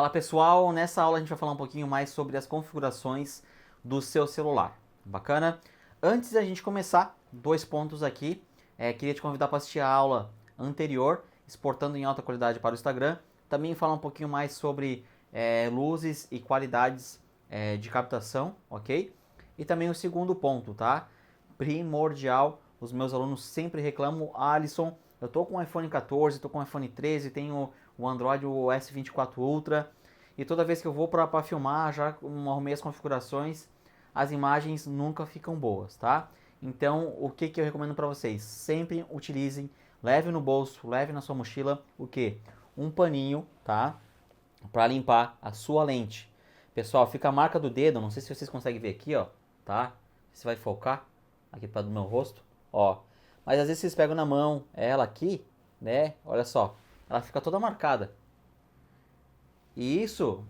Fala pessoal, nessa aula a gente vai falar um pouquinho mais sobre as configurações do seu celular. Bacana? Antes da gente começar, 2 pontos aqui. Queria te convidar para assistir a aula anterior, exportando em alta qualidade para o Instagram. Também falar um pouquinho mais sobre luzes e qualidades de captação, ok? E também o segundo ponto, tá? Primordial, os meus alunos sempre reclamam, Alisson, eu tô com o iPhone 14, tô com o iPhone 13, tenho o Android, o S24 Ultra, e toda vez que eu vou para filmar, já arrumei as configurações, as imagens nunca ficam boas, tá? Então, o que eu recomendo para vocês? Sempre utilizem, leve no bolso, leve na sua mochila, o que? Um paninho, tá? Para limpar a sua lente. Pessoal, fica a marca do dedo, não sei se vocês conseguem ver aqui, ó, tá? Você vai focar aqui para do meu rosto, ó. Mas às vezes vocês pegam na mão ela aqui, né? Olha só, ela fica toda marcada. E isso,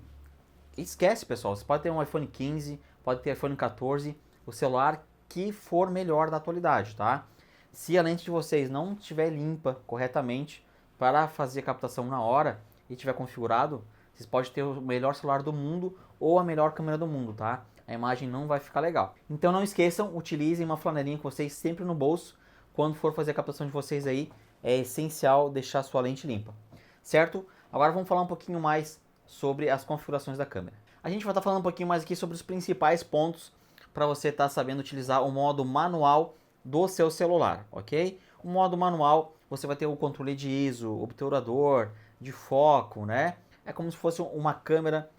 esquece, pessoal. Você pode ter um iPhone 15, pode ter iPhone 14, o celular que for melhor da atualidade, tá? Se a lente de vocês não estiver limpa corretamente para fazer a captação na hora e estiver configurado, vocês podem ter o melhor celular do mundo ou a melhor câmera do mundo, tá? A imagem não vai ficar legal. Então não esqueçam, utilizem uma flanelinha com vocês sempre no bolso. Quando for fazer a captação de vocês aí, é essencial deixar sua lente limpa, certo? Agora vamos falar um pouquinho mais sobre as configurações da câmera. A gente vai estar falando um pouquinho mais aqui sobre os principais pontos para você estar sabendo utilizar o modo manual do seu celular, ok? O modo manual, você vai ter o controle de ISO, obturador, de foco, né? É como se fosse uma câmera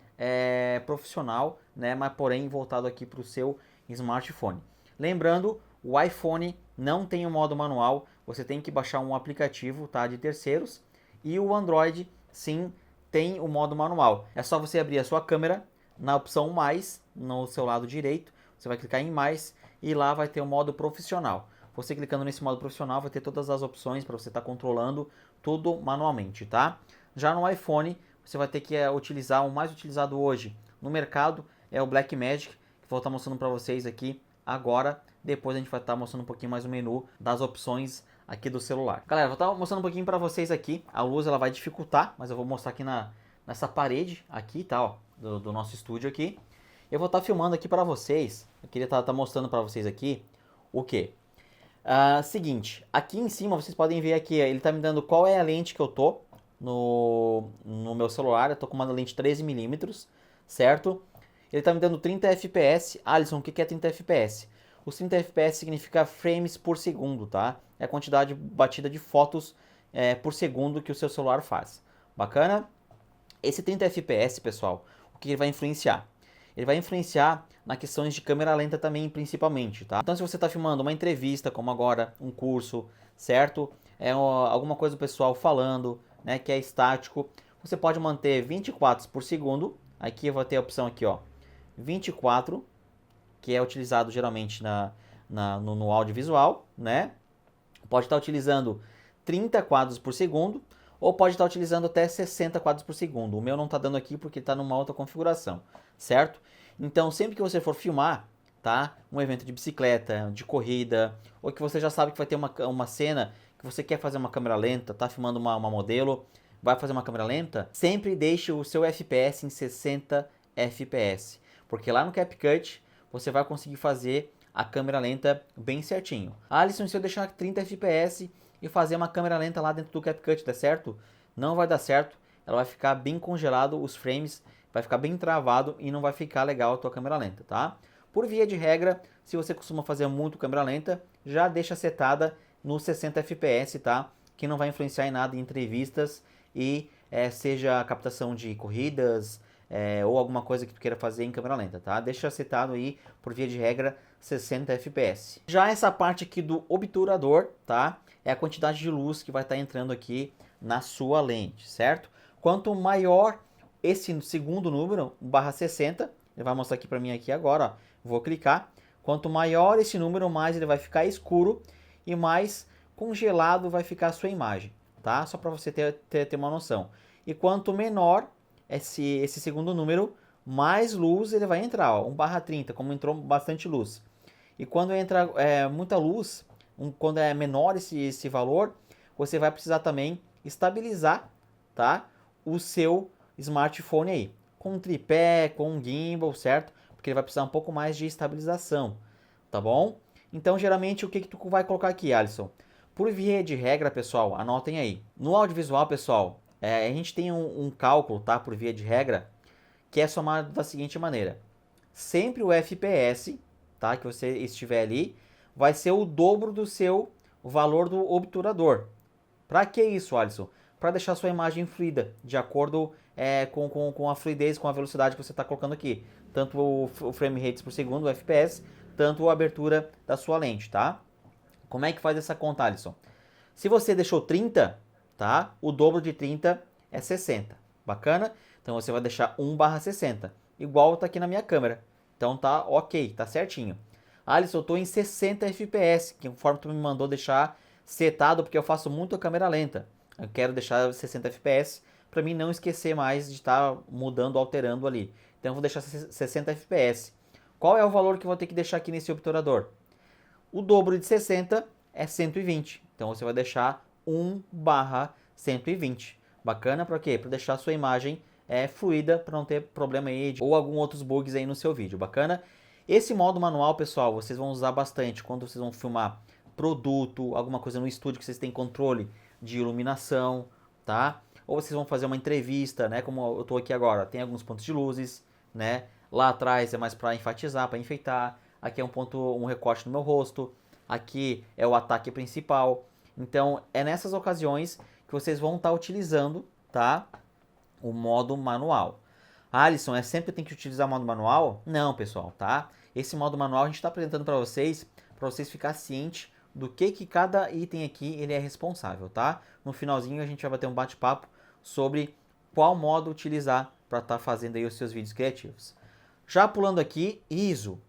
profissional, né? Mas porém voltado aqui para o seu smartphone. Lembrando, o iPhone não tem o modo manual, você tem que baixar um aplicativo, tá, de terceiros, e o Android sim tem o modo manual. É só você abrir a sua câmera na opção mais no seu lado direito, você vai clicar em mais e lá vai ter o modo profissional. Você clicando nesse modo profissional vai ter todas as opções para você estar controlando tudo manualmente, tá? Já no iPhone você vai ter que utilizar o mais utilizado hoje no mercado é o Blackmagic, que vou estar mostrando para vocês aqui agora. Depois a gente vai estar mostrando um pouquinho mais o menu das opções aqui do celular. Galera, vou estar mostrando um pouquinho para vocês aqui. A luz ela vai dificultar, mas eu vou mostrar aqui nessa parede aqui, tá, ó, do nosso estúdio aqui. Eu vou estar filmando aqui para vocês. Eu queria estar mostrando para vocês aqui o que? Seguinte, aqui em cima vocês podem ver aqui, ele está me dando qual é a lente que eu tô no meu celular. Eu tô com uma lente 13mm, certo? Ele está me dando 30 FPS. Alisson, o que é 30 FPS? Os 30 FPS significa frames por segundo, tá? É a quantidade batida de fotos por segundo que o seu celular faz. Bacana? Esse 30 FPS, pessoal, o que ele vai influenciar? Ele vai influenciar na questões de câmera lenta também, principalmente, tá? Então, se você está filmando uma entrevista, como agora, um curso, certo? Alguma coisa do pessoal falando, né, que é estático, você pode manter 24 por segundo. Aqui eu vou ter a opção aqui, ó, 24, que é utilizado geralmente no audiovisual, né? Pode estar utilizando 30 quadros por segundo, ou pode estar utilizando até 60 quadros por segundo. O meu não está dando aqui porque está numa outra configuração, certo? Então, sempre que você for filmar, tá? Um evento de bicicleta, de corrida, ou que você já sabe que vai ter uma cena que você quer fazer uma câmera lenta, tá filmando uma modelo, vai fazer uma câmera lenta, sempre deixe o seu FPS em 60 FPS, porque lá no CapCut você vai conseguir fazer a câmera lenta bem certinho. Alisson, se eu deixar 30 FPS e fazer uma câmera lenta lá dentro do CapCut, dá certo? Não vai dar certo, ela vai ficar bem congelado, os frames vai ficar bem travado e não vai ficar legal a tua câmera lenta, tá? Por via de regra, se você costuma fazer muito câmera lenta, já deixa setada no 60 FPS, tá? Que não vai influenciar em nada em entrevistas e seja a captação de corridas ou alguma coisa que tu queira fazer em câmera lenta, tá? Deixa setado aí, por via de regra, 60 FPS. Já essa parte aqui do obturador, tá? É a quantidade de luz que vai estar entrando aqui na sua lente, certo? Quanto maior esse segundo número, 1/60, ele vai mostrar aqui para mim aqui agora, ó. Vou clicar. Quanto maior esse número, mais ele vai ficar escuro e mais congelado vai ficar a sua imagem, tá? Só para você ter uma noção. E quanto menor esse segundo número, mais luz ele vai entrar, ó, 1/30, como entrou bastante luz. E quando entra muita luz, quando é menor esse valor, você vai precisar também estabilizar, tá, o seu smartphone aí, com um tripé, com um gimbal, certo? Porque ele vai precisar um pouco mais de estabilização, tá bom? Então, geralmente, o que tu vai colocar aqui, Alisson? Por via de regra, pessoal, anotem aí. No audiovisual, pessoal, a gente tem um cálculo, tá? Por via de regra, que é somado da seguinte maneira. Sempre o FPS, tá? Que você estiver ali, vai ser o dobro do seu valor do obturador. Para que isso, Alisson? Para deixar sua imagem fluida, de acordo com a fluidez, com a velocidade que você está colocando aqui. Tanto o frame rate por segundo, o FPS, tanto a abertura da sua lente, tá? Como é que faz essa conta, Alisson? Se você deixou 30, tá? O dobro de 30 é 60. Bacana? Então você vai deixar 1/60, igual tá aqui na minha câmera. Então tá ok, tá certinho. Alisson, eu tô em 60 FPS, que conforme tu me mandou deixar setado, porque eu faço muito a câmera lenta. Eu quero deixar 60 FPS para mim não esquecer mais de estar mudando, alterando ali. Então eu vou deixar 60 FPS. Qual é o valor que eu vou ter que deixar aqui nesse obturador? O dobro de 60 é 120. Então você vai deixar 1/120. Bacana para quê? Para deixar a sua imagem fluida, para não ter problema aí ou algum outros bugs aí no seu vídeo. Bacana? Esse modo manual, pessoal, vocês vão usar bastante quando vocês vão filmar produto, alguma coisa no estúdio que vocês têm controle de iluminação, tá? Ou vocês vão fazer uma entrevista, né? Como eu estou aqui agora, tem alguns pontos de luzes, né? Lá atrás é mais para enfatizar, para enfeitar. Aqui é um recorte no meu rosto. Aqui é o ataque principal. Então, é nessas ocasiões que vocês vão estar utilizando, tá? O modo manual. Alisson, é sempre que tem que utilizar o modo manual? Não, pessoal, tá? Esse modo manual a gente está apresentando para vocês ficar ciente do que cada item aqui ele é responsável, tá? No finalzinho a gente vai bater um bate-papo sobre qual modo utilizar para estar fazendo aí os seus vídeos criativos. Já pulando aqui, ISO.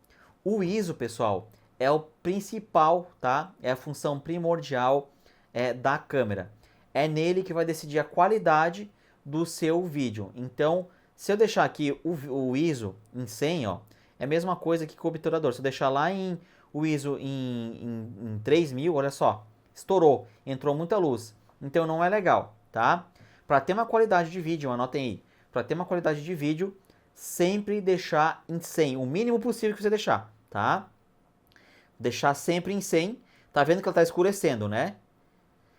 O ISO, pessoal, é o principal, tá? É a função primordial da câmera. É nele que vai decidir a qualidade do seu vídeo. Então, se eu deixar aqui o ISO em 100, ó, é a mesma coisa que com o obturador. Se eu deixar lá o ISO em 3000, olha só, estourou, entrou muita luz. Então não é legal, tá? Para ter uma qualidade de vídeo, anotem aí, para ter uma qualidade de vídeo, sempre deixar em 100, o mínimo possível que você deixar, tá? Deixar sempre em 100, tá vendo que ela tá escurecendo, né?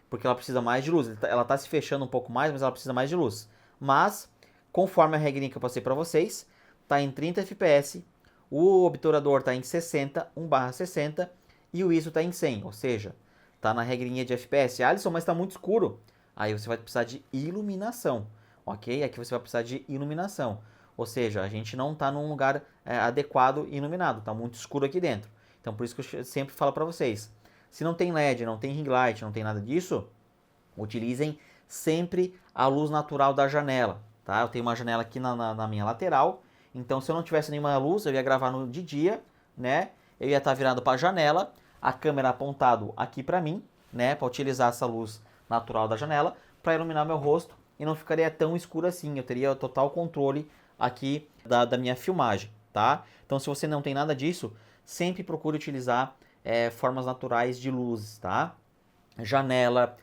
Porque ela precisa mais de luz, ela tá se fechando um pouco mais, mas ela precisa mais de luz. Mas, conforme a regrinha que eu passei para vocês, tá em 30 fps, o obturador está em 60, 1/60 e o ISO está em 100, ou seja, está na regrinha de FPS. Alisson, mas está muito escuro. Aí você vai precisar de iluminação, ok? Aqui você vai precisar de iluminação, ou seja, a gente não está num lugar adequado e iluminado, está muito escuro aqui dentro. Então por isso que eu sempre falo para vocês, se não tem LED, não tem ring light, não tem nada disso, utilizem sempre a luz natural da janela, tá? Eu tenho uma janela aqui na minha lateral. Então, se eu não tivesse nenhuma luz, eu ia gravar de dia, né? Eu ia estar virado para a janela, a câmera apontado aqui para mim, né? Para utilizar essa luz natural da janela para iluminar meu rosto e não ficaria tão escuro assim. Eu teria total controle aqui da minha filmagem, tá? Então, se você não tem nada disso, sempre procure utilizar formas naturais de luzes, tá? Janela,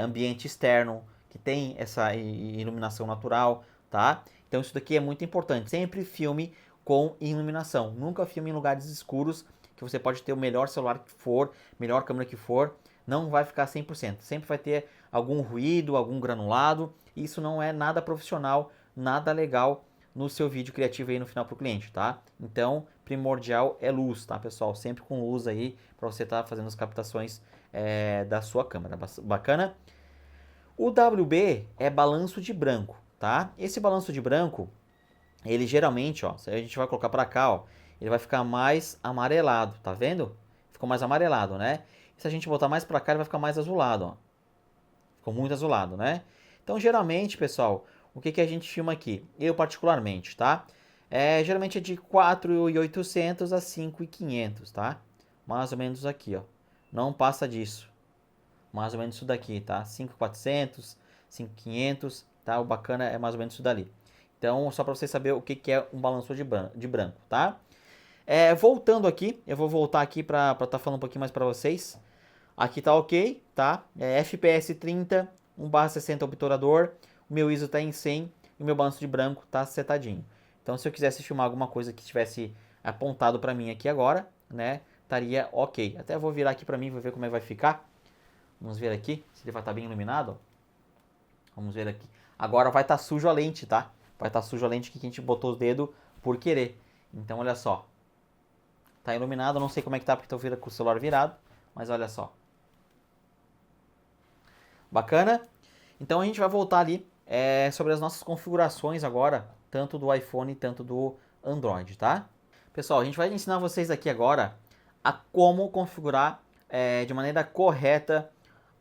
ambiente externo que tem essa iluminação natural, tá? Então isso daqui é muito importante. Sempre filme com iluminação. Nunca filme em lugares escuros, que você pode ter o melhor celular que for, melhor câmera que for, não vai ficar 100%. Sempre vai ter algum ruído, algum granulado. Isso não é nada profissional, nada legal no seu vídeo criativo aí no final para o cliente, tá? Então, primordial é luz, tá, pessoal? Sempre com luz aí para você estar fazendo as captações da sua câmera. Bacana? O WB é balanço de branco, tá? Esse balanço de branco, ele geralmente, ó, se a gente vai colocar para cá, ó, ele vai ficar mais amarelado, tá vendo? Ficou mais amarelado, né? E se a gente botar mais para cá, ele vai ficar mais azulado, ó. Ficou muito azulado, né? Então, geralmente, pessoal, o que a gente filma aqui? Eu particularmente, tá? Geralmente é de 4.800 a 5.500, tá? Mais ou menos aqui, ó. Não passa disso. Mais ou menos isso daqui, tá? 5.400, 5.500, tá? O bacana é mais ou menos isso dali. Então, só para você saber o que é um balanço de branco, tá? Voltando aqui, eu vou voltar aqui para estar falando um pouquinho mais para vocês. Aqui tá ok, tá? FPS 30, 1/60 obturador. O meu ISO tá em 100. e o meu balanço de branco está setadinho. Então, se eu quisesse filmar alguma coisa que estivesse apontado para mim aqui agora, né, estaria ok. Até vou virar aqui para mim, vou ver como é que vai ficar. Vamos ver aqui, se ele vai estar bem iluminado. Ó. Vamos ver aqui. Agora vai estar sujo a lente, tá? Vai estar sujo a lente que a gente botou os dedos por querer. Então, olha só. Tá iluminado, não sei como é que tá porque estou com o celular virado, mas olha só. Bacana? Então a gente vai voltar ali sobre as nossas configurações agora, tanto do iPhone tanto do Android, tá? Pessoal, a gente vai ensinar vocês aqui agora a como configurar de maneira correta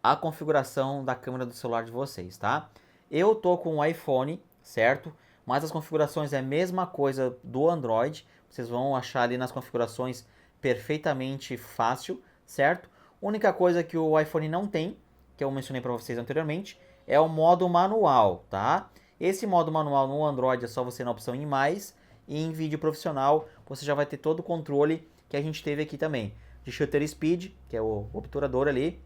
a configuração da câmera do celular de vocês, tá? Eu tô com o iPhone, certo? Mas as configurações é a mesma coisa do Android. Vocês vão achar ali nas configurações perfeitamente fácil, certo? Única coisa que o iPhone não tem, que eu mencionei para vocês anteriormente, é o modo manual, tá? Esse modo manual no Android é só você na opção em mais, e em vídeo profissional você já vai ter todo o controle que a gente teve aqui também, de shutter speed, que é o obturador ali,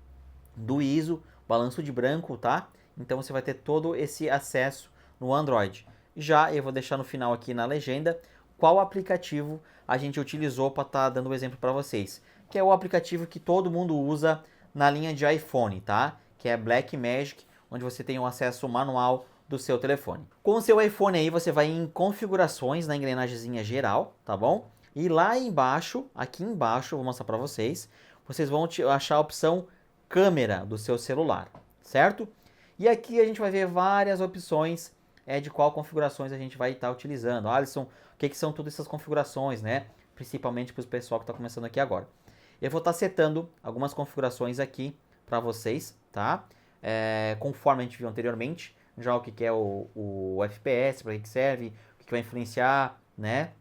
do ISO, balanço de branco, tá? Então você vai ter todo esse acesso no Android. Já eu vou deixar no final aqui na legenda qual aplicativo a gente utilizou para estar dando o exemplo para vocês, que é o aplicativo que todo mundo usa na linha de iPhone, tá? Que é Blackmagic, onde você tem um acesso manual do seu telefone. Com o seu iPhone aí, você vai em configurações na engrenagemzinha geral, tá bom? E lá embaixo, aqui embaixo, eu vou mostrar para vocês, vocês vão achar a opção câmera do seu celular, certo? E aqui a gente vai ver várias opções de qual configurações a gente vai estar utilizando. Alisson, o que são todas essas configurações, né? Principalmente para o pessoal que está começando aqui agora. Eu vou estar setando algumas configurações aqui para vocês, tá? Conforme a gente viu anteriormente, já o que é o FPS, para que serve, o que vai influenciar, né?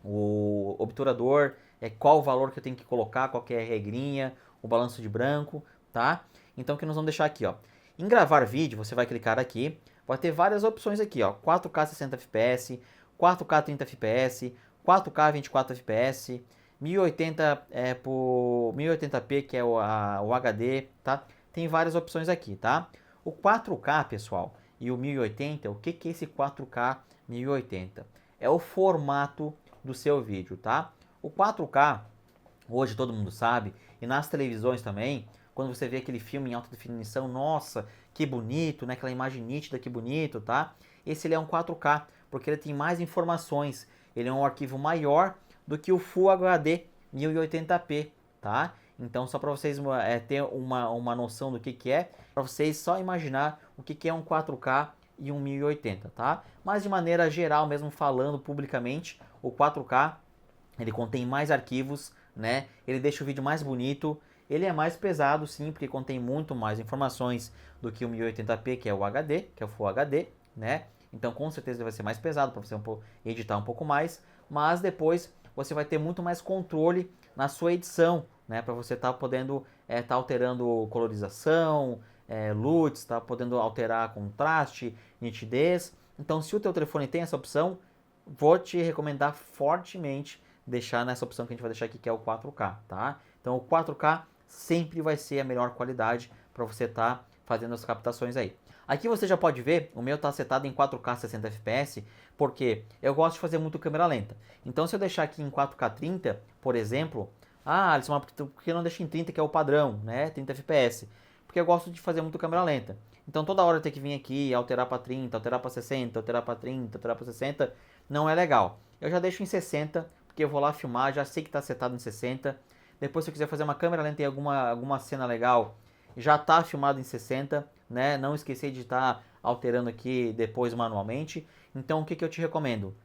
O obturador, qual o valor que eu tenho que colocar, qual que é a regrinha, o balanço de branco, tá? Então, o que nós vamos deixar aqui, ó. Em gravar vídeo, você vai clicar aqui, vai ter várias opções aqui, ó. 4K 60 FPS, 4K 30 FPS, 4K 24 FPS, 1080 por 1080p, que é o HD, tá? Tem várias opções aqui, tá? O 4K, pessoal, e o 1080, o que é esse 4K 1080? É o formato do seu vídeo, tá? O 4K, hoje todo mundo sabe, e nas televisões também, quando você vê aquele filme em alta definição, nossa, que bonito, né? Aquela imagem nítida, que bonito, tá? Esse ele é um 4K, porque ele tem mais informações, ele é um arquivo maior do que o Full HD 1080p, tá? Então, só para vocês ter uma noção do que é, para vocês só imaginar o que é um 4K e um 1080, tá? Mas de maneira geral, mesmo falando publicamente, o 4K, ele contém mais arquivos, né? Ele deixa o vídeo mais bonito, ele é mais pesado sim, porque contém muito mais informações do que o 1080p, que é o HD, que é o Full HD, né? Então, com certeza ele vai ser mais pesado para você editar um pouco mais, mas depois você vai ter muito mais controle na sua edição, né? Para você estar podendo estar alterando colorização, LUTs, tá podendo alterar contraste, nitidez. Então, se o teu telefone tem essa opção, vou te recomendar fortemente deixar nessa opção que a gente vai deixar aqui, que é o 4K, tá? Então, o 4K sempre vai ser a melhor qualidade para você estar fazendo as captações aí. Aqui você já pode ver, o meu está setado em 4K 60 FPS, porque eu gosto de fazer muito câmera lenta. Então, se eu deixar aqui em 4K 30, por exemplo, Alisson, por que não deixa em 30, que é o padrão, né? 30 FPS. Porque eu gosto de fazer muito câmera lenta. Então, toda hora eu ter que vir aqui, alterar para 30, alterar para 60, alterar para 30, alterar para 60, não é legal. Eu já deixo em 60, porque eu vou lá filmar, já sei que está setado em 60. Depois, se eu quiser fazer uma câmera lenta em alguma cena legal, já está filmado em 60, né? Não esquecer de estar alterando aqui depois manualmente. Então, o que eu te recomendo?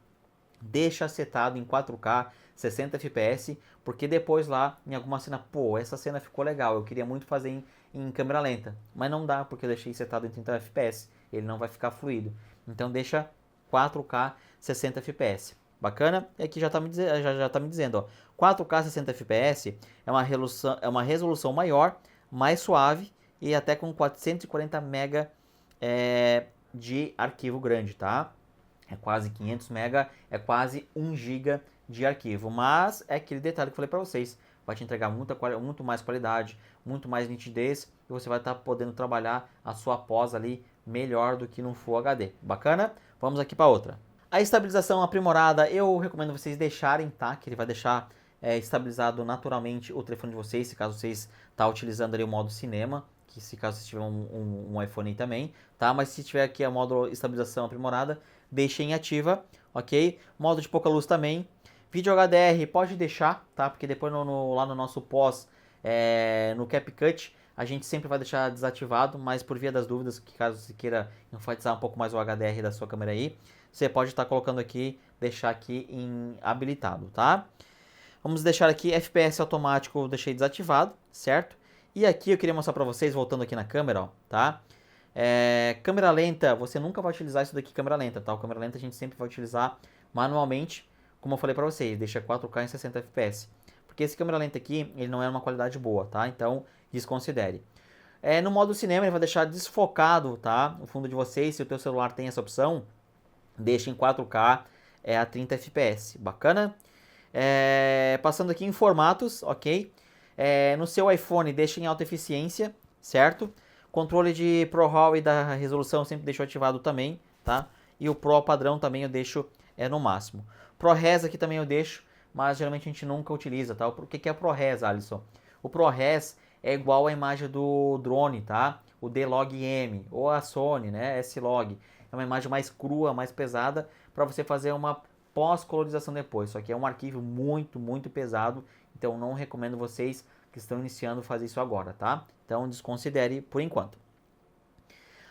Deixa setado em 4K 60 FPS, porque depois lá em alguma cena, pô, essa cena ficou legal, eu queria muito fazer em câmera lenta, mas não dá porque eu deixei setado em 30 FPS, ele não vai ficar fluido. Então deixa 4K 60 FPS. Bacana? E aqui já está me dizendo, ó, 4K 60 FPS é uma resolução maior, mais suave e até com 440 MB de arquivo grande, tá? É quase 500 MB, é quase 1 GB de arquivo. Mas é aquele detalhe que eu falei para vocês. Vai te entregar muito mais qualidade, muito mais nitidez. E você vai estar podendo trabalhar a sua pós ali melhor do que no Full HD. Bacana? Vamos aqui para outra. A estabilização aprimorada, eu recomendo vocês deixarem, tá? Que ele vai deixar estabilizado naturalmente o telefone de vocês, se caso vocês tá utilizando ali o modo cinema, que se caso você tiver um iPhone aí também, tá? Mas se tiver aqui a modo estabilização aprimorada, deixem ativa, ok? Modo de pouca luz também. Vídeo HDR pode deixar, tá? Porque depois lá no nosso pós, no CapCut, a gente sempre vai deixar desativado, mas por via das dúvidas, que caso você queira enfatizar um pouco mais o HDR da sua câmera aí, você pode estar colocando aqui, deixar aqui em habilitado, tá? Vamos deixar aqui FPS automático, eu deixei desativado, certo? E aqui eu queria mostrar para vocês, voltando aqui na câmera, ó, tá? Câmera lenta, você nunca vai utilizar isso daqui câmera lenta, tá? O câmera lenta a gente sempre vai utilizar manualmente, como eu falei para vocês, deixa 4K em 60 FPS. Porque esse câmera lenta aqui, ele não é uma qualidade boa, tá? Então, desconsidere. No modo cinema, ele vai deixar desfocado, tá? O fundo de vocês, se o teu celular tem essa opção, deixa em 4K a 30 FPS. Bacana? Passando aqui em formatos, ok? No seu iPhone, deixa em alta eficiência, certo? Controle de ProRAW e da resolução sempre deixo ativado também, tá? E o Pro padrão também eu deixo no máximo. ProRes aqui também eu deixo, mas geralmente a gente nunca utiliza, tá? O que é ProRes, Alisson? O ProRes é igual à imagem do drone, tá? O D-Log-M, ou a Sony, né? S-Log. É uma imagem mais crua, mais pesada, para você fazer uma pós-colorização depois. Só que é um arquivo muito, muito pesado, então não recomendo vocês que estão iniciando fazer isso agora, tá? Então desconsidere por enquanto.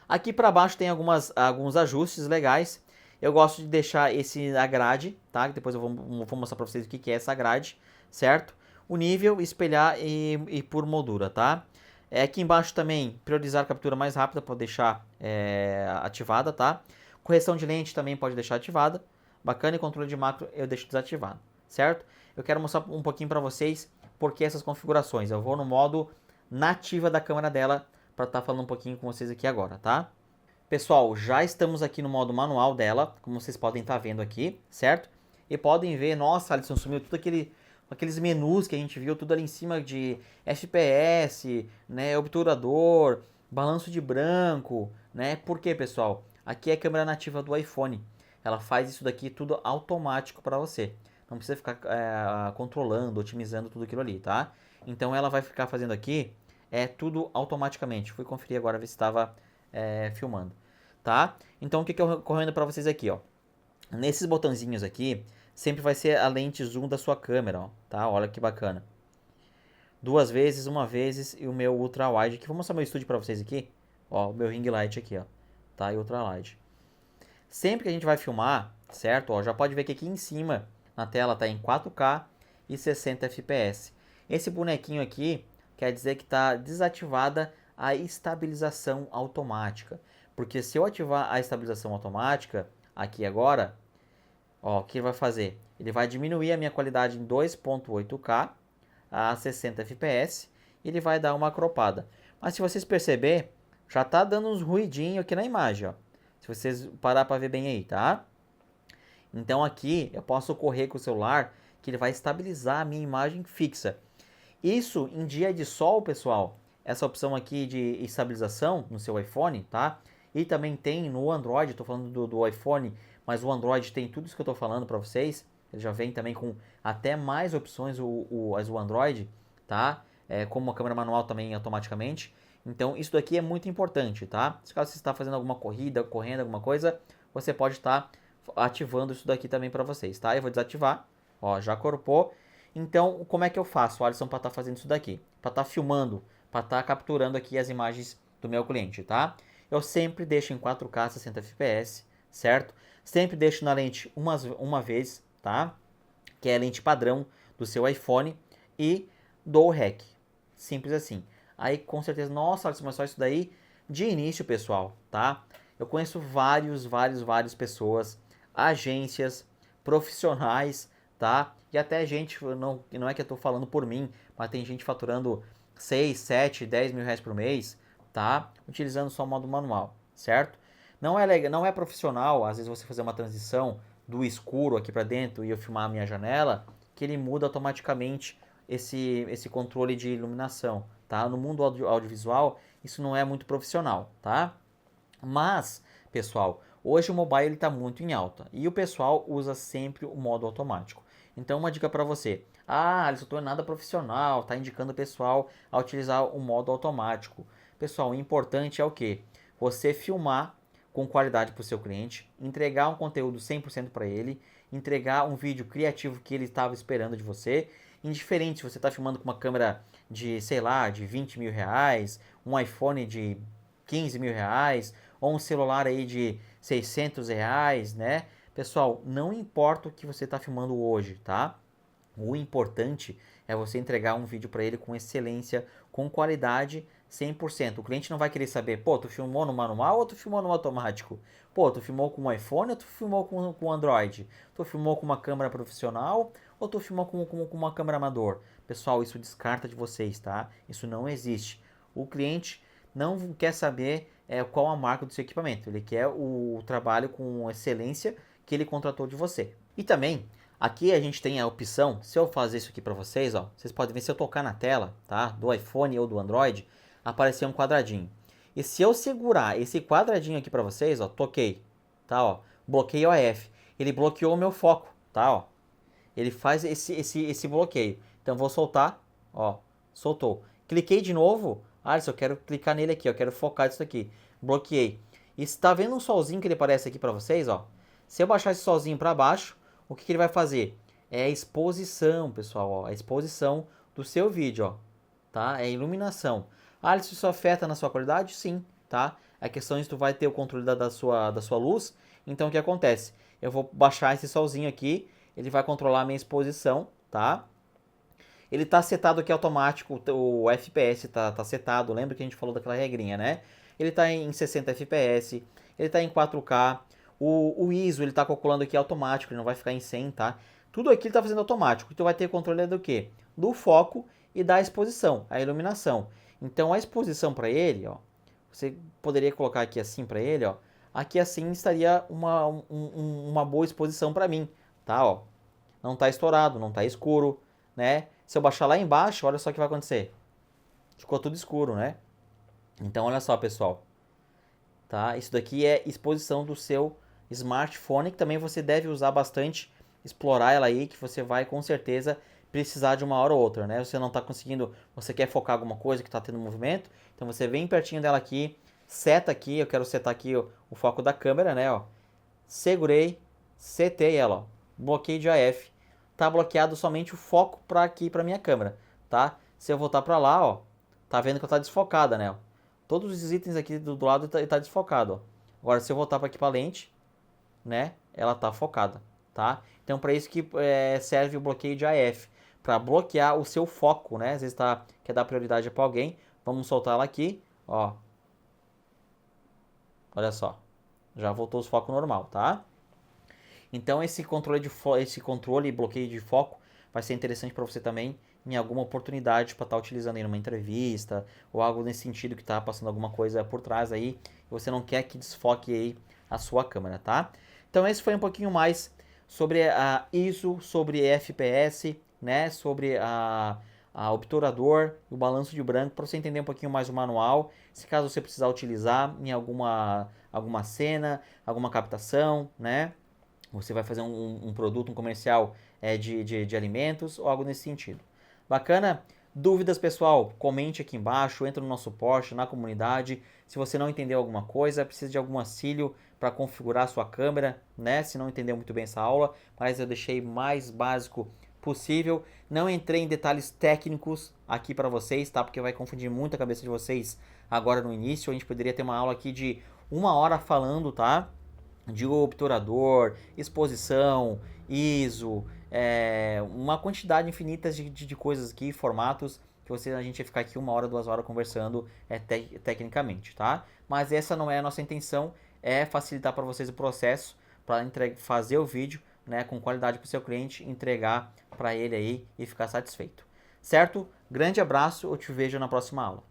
Aqui para baixo tem alguns ajustes legais. Eu gosto de deixar a grade, tá? Depois eu vou mostrar para vocês o que é essa grade, certo? O nível, espelhar e por moldura, tá? Aqui embaixo também, priorizar a captura mais rápida, pode deixar ativada, tá? Correção de lente também pode deixar ativada. Bacana, e controle de macro eu deixo desativado, certo? Eu quero mostrar um pouquinho para vocês por que essas configurações. Eu vou no modo nativa da câmera dela para estar falando um pouquinho com vocês aqui agora, tá? Pessoal, já estamos aqui no modo manual dela, como vocês podem estar vendo aqui, certo? E podem ver, nossa, Alisson, sumiu tudo aqueles menus que a gente viu, tudo ali em cima de FPS, né, obturador, balanço de branco, né? Por quê, pessoal? Aqui é a câmera nativa do iPhone. Ela faz isso daqui tudo automático para você. Não precisa ficar controlando, otimizando tudo aquilo ali, tá? Então ela vai ficar fazendo aqui tudo automaticamente. Fui conferir agora, ver se estava filmando, tá? Então o que eu recomendo para vocês aqui, ó? Nesses botõezinhos aqui, sempre vai ser a lente zoom da sua câmera, ó, tá? Olha que bacana. 2 vezes, 1 vez e o meu ultra wide aqui. Vou mostrar meu estúdio para vocês aqui, ó, o meu ring light aqui, ó, tá? E ultra wide. Sempre que a gente vai filmar, certo? Ó, já pode ver que aqui em cima na tela tá em 4K e 60 FPS. Esse bonequinho aqui quer dizer que está desativada a estabilização automática. Porque se eu ativar a estabilização automática aqui agora, ó, o que ele vai fazer? Ele vai diminuir a minha qualidade em 2.8K a 60 FPS e ele vai dar uma cropada. Mas se vocês perceberem, já tá dando uns ruidinhos aqui na imagem, ó. Se vocês parar para ver bem aí, tá? Então aqui eu posso correr com o celular que ele vai estabilizar a minha imagem fixa. Isso em dia de sol, pessoal, essa opção aqui de estabilização no seu iPhone, tá? E também tem no Android, estou falando do iPhone, mas o Android tem tudo isso que eu estou falando para vocês. Ele já vem também com até mais opções o Android, tá? Como a câmera manual também automaticamente. Então isso daqui é muito importante, tá? Se caso você está fazendo alguma corrida, correndo alguma coisa, você pode estar ativando isso daqui também para vocês, tá? Eu vou desativar, ó, já corpou. Então, como é que eu faço, Alisson, para estar fazendo isso daqui? Para estar filmando, para estar capturando aqui as imagens do meu cliente, tá? Eu sempre deixo em 4K 60 FPS, certo? Sempre deixo na lente uma vez, tá? Que é a lente padrão do seu iPhone e dou o REC. Simples assim. Aí, com certeza, nossa, Alisson, mas só isso daí de início, pessoal, tá? Eu conheço várias pessoas, agências, profissionais, tá? E até gente, não é que eu tô falando por mim, mas tem gente faturando 6, 7, 10 mil reais por mês, tá? Utilizando só o modo manual, certo? Não é legal, não é profissional, às vezes você fazer uma transição do escuro aqui para dentro e eu filmar a minha janela, que ele muda automaticamente esse controle de iluminação, tá? No mundo audiovisual, isso não é muito profissional, tá? Mas, pessoal, Hoje o mobile está muito em alta e o pessoal usa sempre o modo automático. Então uma dica para você: Alisson, tu é nada profissional, tá indicando o pessoal a utilizar o modo automático. Pessoal, o importante é o que? Você filmar com qualidade para o seu cliente, entregar um conteúdo 100% para ele, entregar um vídeo criativo que ele estava esperando de você. Indiferente se você está filmando com uma câmera de, sei lá, de 20 mil reais, um iPhone de 15 mil reais, ou um celular aí de 600 reais, né? Pessoal, não importa o que você está filmando hoje, tá? O importante é você entregar um vídeo para ele com excelência, com qualidade 100%. O cliente não vai querer saber, pô, tu filmou no manual ou tu filmou no automático? Pô, tu filmou com um iPhone ou tu filmou com Android? Tu filmou com uma câmera profissional ou tu filmou com uma câmera amador? Pessoal, isso descarta de vocês, tá? Isso não existe. O cliente não quer saber qual a marca do seu equipamento. Ele quer o trabalho com excelência que ele contratou de você. E também, aqui a gente tem a opção, se eu fazer isso aqui para vocês, ó, vocês podem ver se eu tocar na tela, tá? Do iPhone ou do Android, aparecer um quadradinho. E se eu segurar esse quadradinho aqui para vocês, ó, toquei, tá, ó, bloqueio OF. Ele bloqueou o meu foco, tá, ó. Ele faz esse bloqueio. Então vou soltar, ó, soltou. Cliquei de novo, Alisson, eu quero clicar nele aqui, eu quero focar isso aqui. Bloqueei. E está vendo um solzinho que ele aparece aqui para vocês, ó? Se eu baixar esse solzinho para baixo, o que ele vai fazer? É a exposição, pessoal, ó, a exposição do seu vídeo, ó, tá? É a iluminação. Alisson, isso afeta na sua qualidade? Sim, tá? A questão é que tu vai ter o controle da sua luz. Então o que acontece? Eu vou baixar esse solzinho aqui, ele vai controlar a minha exposição, tá? Ele tá setado aqui automático, o FPS tá setado, lembra que a gente falou daquela regrinha, né? Ele tá em 60 FPS, ele tá em 4K, o ISO ele tá calculando aqui automático, ele não vai ficar em 100, tá? Tudo aqui ele tá fazendo automático, então vai ter controle do quê? Do foco e da exposição, a iluminação. Então a exposição para ele, ó, você poderia colocar aqui assim para ele, ó, aqui assim estaria uma boa exposição para mim, tá? Ó, não tá estourado, não tá escuro, né? Se eu baixar lá embaixo, olha só o que vai acontecer. Ficou tudo escuro, né? Então olha só, pessoal, tá? Isso daqui é exposição do seu smartphone, que também você deve usar bastante, explorar ela aí, que você vai com certeza precisar de uma hora ou outra, né? Você não está conseguindo, você quer focar alguma coisa que está tendo movimento, então você vem pertinho dela aqui, seta aqui, eu quero setar aqui o foco da câmera, né? Ó. Segurei, setei ela, ó. Bloqueio de AF. Tá bloqueado somente o foco para aqui, para minha câmera, tá? Se eu voltar para lá, ó, tá vendo que ela tá desfocada, né? Ó. Todos os itens aqui do lado tá desfocado, ó. Agora, se eu voltar para aqui para lente, né? Ela tá focada, tá? Então, para isso que serve o bloqueio de AF, para bloquear o seu foco, né? Às vezes quer dar prioridade para alguém. Vamos soltar ela aqui, ó. Olha só, já voltou os focos normal, tá? Então esse controle e bloqueio de foco vai ser interessante para você também em alguma oportunidade para estar utilizando em uma entrevista ou algo nesse sentido que está passando alguma coisa por trás aí e você não quer que desfoque aí a sua câmera, tá? Então esse foi um pouquinho mais sobre a ISO, sobre FPS, né? Sobre a obturador, o balanço de branco, para você entender um pouquinho mais o manual, se caso você precisar utilizar em alguma cena, alguma captação, né? Você vai fazer um produto, um comercial de alimentos ou algo nesse sentido. Bacana? Dúvidas, pessoal? Comente aqui embaixo, entra no nosso suporte, na comunidade. Se você não entendeu alguma coisa, precisa de algum auxílio para configurar a sua câmera, né? Se não entendeu muito bem essa aula, mas eu deixei mais básico possível. Não entrei em detalhes técnicos aqui para vocês, tá? Porque vai confundir muito a cabeça de vocês agora no início. A gente poderia ter uma aula aqui de 1 hora falando, tá? De obturador, exposição, ISO, uma quantidade infinita de coisas aqui, formatos, que a gente ia ficar aqui 1 hora, 2 horas conversando tecnicamente, tá? Mas essa não é a nossa intenção, é facilitar para vocês o processo, para fazer o vídeo, né, com qualidade para o seu cliente, entregar para ele aí e ficar satisfeito. Certo? Grande abraço, eu te vejo na próxima aula.